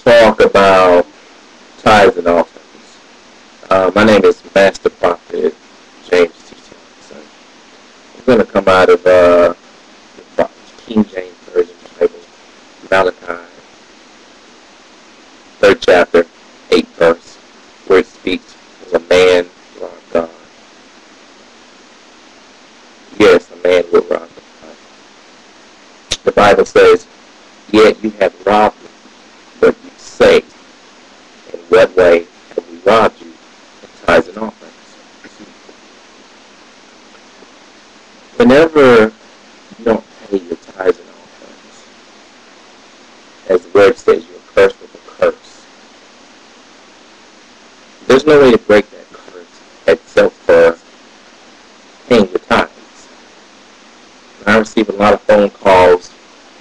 talk about tithes and offerings. My name is Master Prophet James T. Johnson. I'm going to come out of the King James Version Bible, Malachi, 3rd chapter, 8th verse, where it speaks as a man robbed God. Yes, a man will rob God. The Bible says, "Yet you have robbed me, but you say, in what way have we robbed you? In tithes and offerings." Whenever you don't pay your tithes and offerings, as the word says, you're cursed with a curse. There's no way to break that curse except for paying your tithes. I receive a lot of phone calls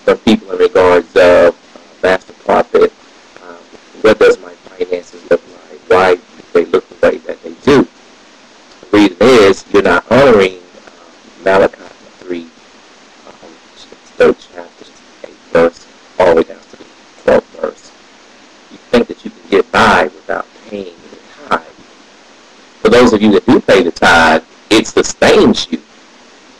from people in regards of Master Prophet. What does my finances look like? Why do they look the way that they do? The reason is you're not honoring Malachi 3, 3rd chapter, 8th verse, all the way down to the 12th verse. You think that you can get by without paying the tithe. For those of you that do pay the tithe, it sustains you.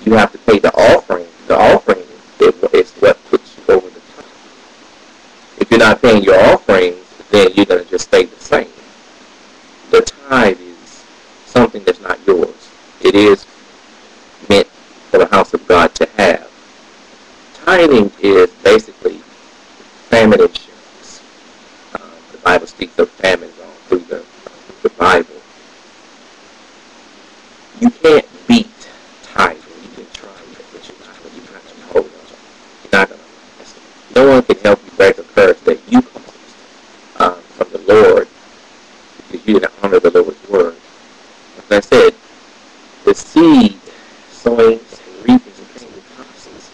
You have to pay the offering. The offering is what puts you over the top. If you're not paying your offerings, then you're going to just stay the same. The tithe is something that's not yours. It is meant for the house of God to have. Tithing is basically famine insurance. The Bible speaks of famines all through the Bible. You can't beat tithing. You can try it, but you're not going to hold on. You're not going to last. No one can help you break a curse that you caused from the Lord because you didn't honor the Lord's word. As I said, the seed, sowing, and reaping and paying the taxes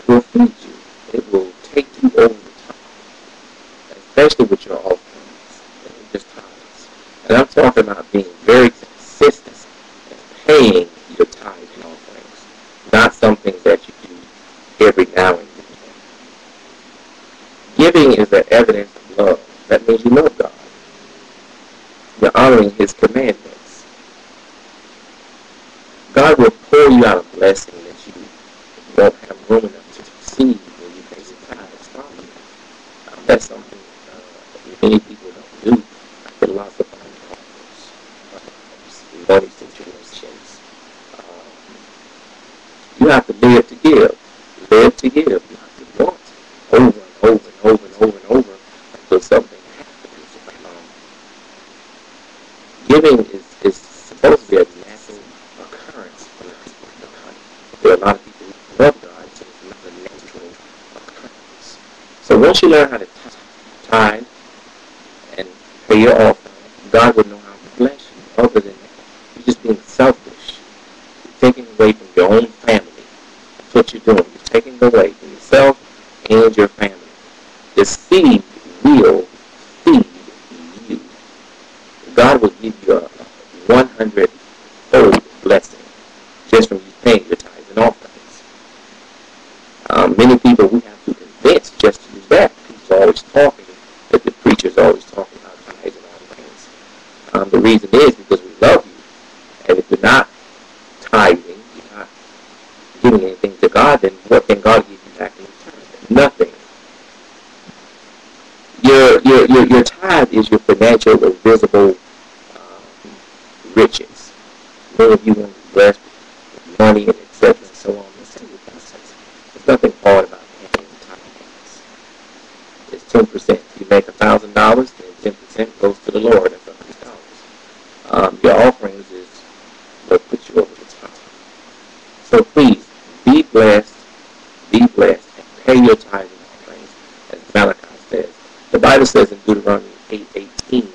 will feed you. It will take you over the top, especially with your offerings and just tithes. And I'm talking about being very consistent in paying your tithes and offerings, not something that you do every now and then. Giving is the evidence of love. That means you love God. You're honoring His commandments. God will pour you out a blessing that you won't have room enough to receive when you pay your tithes from you. That's something many people don't do. I get lots of phone calls, money situations. You have to live to give. Live to give. You have to want over and over and over and over and over until something happens. Giving is supposed to be a natural occurrence for the people of God. There are a lot of people who love God, so it's not a natural occurrence. So once you learn how to tithe and pay your offering, God will know how to bless you. Other than that, you're just being selfish. You're taking away from your own family. That's what you're doing. You're taking away from yourself and your family. The seed will feed you. God will give you a 100-fold blessing just from you paying your tithes and offerings. Many people we have to convince just to do that. People are always talking, that the preacher's always talking about tithes and offerings. The reason is because we love you. And if you're not tithing, you're not giving anything to God, then what can God give you back in return? Nothing. Your tithe is your financial or visible riches. Many of you want to be blessed with money and etc. and so on. There's nothing hard about paying tithes. It's 10%. If you make $1,000, then 10% goes to the Lord. That's $100. Your offerings is what puts you over the top. So please, be blessed, and pay your tithes and offerings, as Malachi says. The Bible says in Deuteronomy 8:18,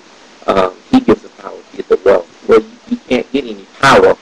He gives the power to get the wealth. Well, you can't get any power